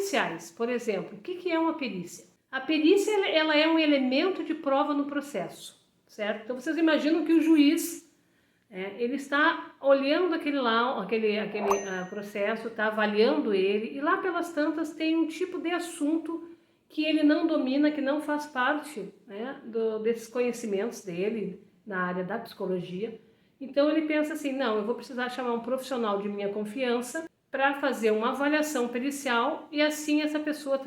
periciais, por exemplo, o que é uma perícia? A perícia ela é um elemento de prova no processo, certo? Então vocês imaginam que o juiz ele está olhando aquele processo, está avaliando ele, e lá pelas tantas tem um tipo de assunto que ele não domina, que não faz parte, né, desses conhecimentos dele na área da psicologia. Então ele pensa assim, não, eu vou precisar chamar um profissional de minha confiança para fazer uma avaliação pericial, e assim essa pessoa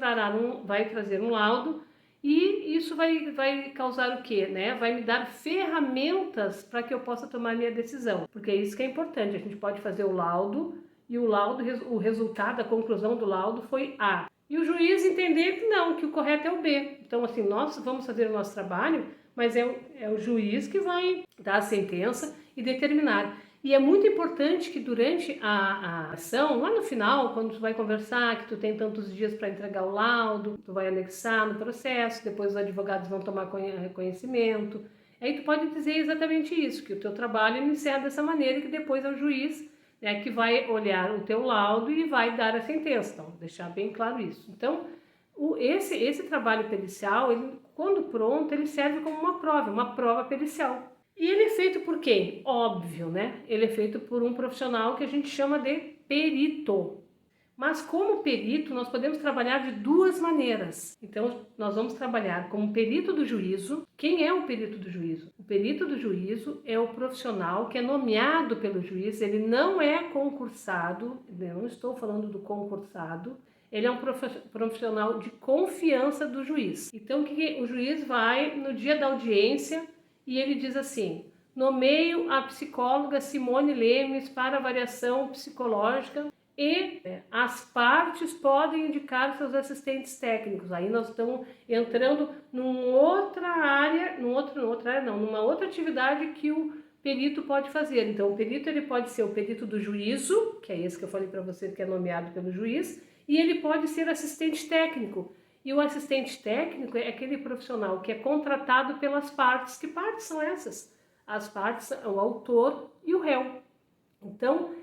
vai trazer um laudo, e isso vai causar o quê? Né? Vai me dar ferramentas para que eu possa tomar minha decisão, porque é isso que é importante. A gente pode fazer o laudo, e o resultado, a conclusão do laudo foi A, e o juiz entender que não, que o correto é o B. Então assim, nós vamos fazer o nosso trabalho, mas é o juiz que vai dar a sentença e determinar. E é muito importante que durante a ação, lá no final, quando tu vai conversar, que tu tem tantos dias para entregar o laudo, tu vai anexar no processo, depois os advogados vão tomar conhecimento. Aí tu pode dizer exatamente isso, que o teu trabalho inicia dessa maneira, e que depois é o juiz, né, que vai olhar o teu laudo e vai dar a sentença. Então, deixar bem claro isso. Então, esse trabalho pericial, ele, quando pronto, ele serve como uma prova pericial. E ele é feito por quem? Óbvio, né? Ele é feito por um profissional que a gente chama de perito. Mas como perito, nós podemos trabalhar de duas maneiras. Então, nós vamos trabalhar como perito do juízo. Quem é o perito do juízo? O perito do juízo é o profissional que é nomeado pelo juiz, ele não é concursado, eu não estou falando do concursado, ele é um profissional de confiança do juiz. Então, o juiz vai no dia da audiência e ele diz assim: nomeio a psicóloga Simone Lemes para avaliação psicológica e as partes podem indicar seus assistentes técnicos. Aí nós estamos entrando numa outra atividade que o perito pode fazer. Então o perito ele pode ser o perito do juízo, que é esse que eu falei para você, que é nomeado pelo juiz, e ele pode ser assistente técnico. E o assistente técnico é aquele profissional que é contratado pelas partes. Que partes são essas? As partes são o autor e o réu. Então,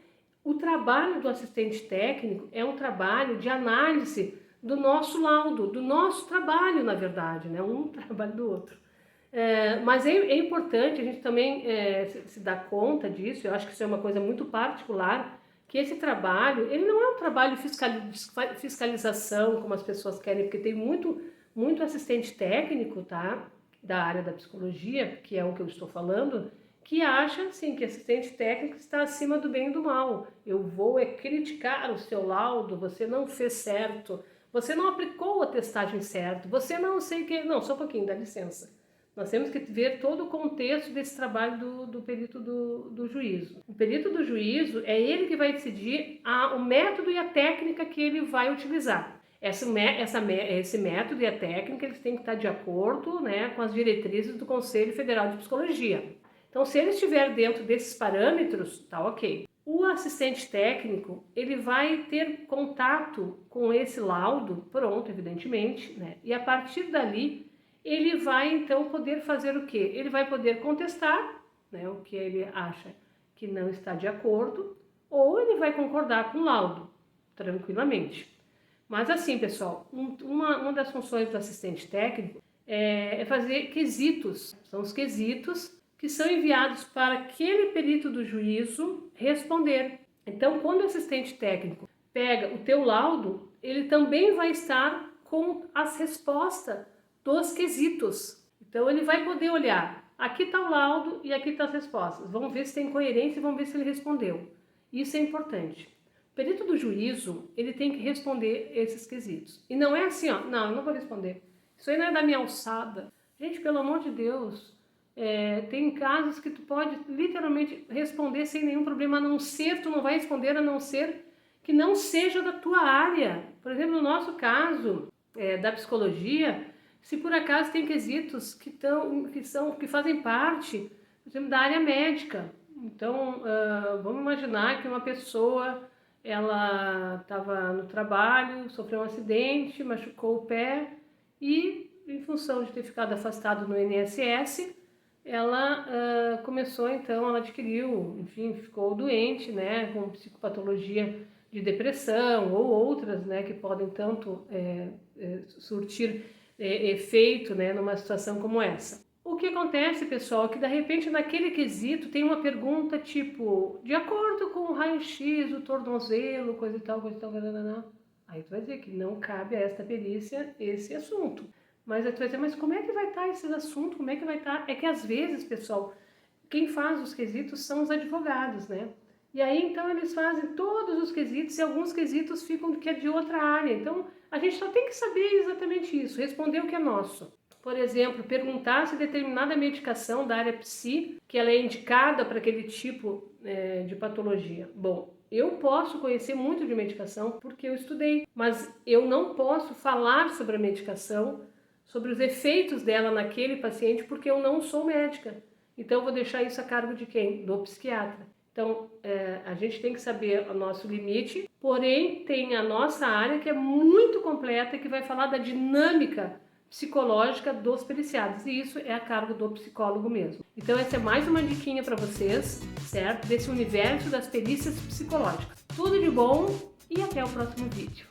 o trabalho do assistente técnico é um trabalho de análise do nosso laudo, do nosso trabalho, na verdade, né? Um trabalho do outro. Mas é importante a gente também se dar conta disso. Eu acho que isso é uma coisa muito particular, que esse trabalho, ele não é um trabalho de fiscalização, como as pessoas querem, porque tem muito assistente técnico, tá? Da área da psicologia, que é o que eu estou falando, que acha, assim, que assistente técnico está acima do bem e do mal. Eu vou criticar o seu laudo, você não fez certo, você não aplicou a testagem certo, você não sei o que... Não, só um pouquinho, dá licença. Nós temos que ver todo o contexto desse trabalho do perito do juízo. O perito do juízo é ele que vai decidir o método e a técnica que ele vai utilizar. Esse método e a técnica, eles têm que estar de acordo, né, com as diretrizes do Conselho Federal de Psicologia. Então, se ele estiver dentro desses parâmetros, tá ok. O assistente técnico, ele vai ter contato com esse laudo, pronto, evidentemente, né, e a partir dali, ele vai então poder fazer o quê? Ele vai poder contestar, né, o que ele acha que não está de acordo, ou ele vai concordar com o laudo, tranquilamente. Mas assim, pessoal, uma das funções do assistente técnico é fazer quesitos. São os quesitos que são enviados para aquele perito do juízo responder. Então, quando o assistente técnico pega o teu laudo, ele também vai estar com as respostas dos quesitos. Então ele vai poder olhar, aqui está o laudo e aqui estão as respostas. Vamos ver se tem coerência e vamos ver se ele respondeu. Isso é importante. O perito do juízo, ele tem que responder esses quesitos. E não é assim, ó, não, eu não vou responder. Isso aí não é da minha alçada. Gente, pelo amor de Deus, tem casos que tu pode literalmente responder sem nenhum problema, a não ser, tu não vai responder a não ser que não seja da tua área. Por exemplo, no nosso caso, da psicologia, se por acaso tem quesitos que fazem parte, por exemplo, da área médica. Então, vamos imaginar que uma pessoa, ela estava no trabalho, sofreu um acidente, machucou o pé e, em função de ter ficado afastado no INSS, ela começou, então, ela adquiriu, enfim, ficou doente, né, com psicopatologia de depressão ou outras, né, que podem tanto surtir efeito, né, numa situação como essa. O que acontece, pessoal, é que de repente naquele quesito tem uma pergunta tipo, de acordo com o raio-x do tornozelo, coisa e tal, não. Aí tu vai dizer que não cabe a esta perícia esse assunto. Mas aí tu vai dizer, mas como é que vai estar esse assunto? Como é que vai estar? É que às vezes, pessoal, quem faz os quesitos são os advogados, né? E aí, então, eles fazem todos os quesitos e alguns quesitos ficam que é de outra área. Então, a gente só tem que saber exatamente isso, responder o que é nosso. Por exemplo, perguntar se determinada medicação da área psi, que ela é indicada para aquele tipo de patologia. Bom, eu posso conhecer muito de medicação porque eu estudei, mas eu não posso falar sobre a medicação, sobre os efeitos dela naquele paciente, porque eu não sou médica. Então, eu vou deixar isso a cargo de quem? Do psiquiatra. Então, a gente tem que saber o nosso limite, porém, tem a nossa área que é muito completa, que vai falar da dinâmica psicológica dos periciados, e isso é a cargo do psicólogo mesmo. Então, essa é mais uma diquinha para vocês, certo? Desse universo das perícias psicológicas. Tudo de bom e até o próximo vídeo.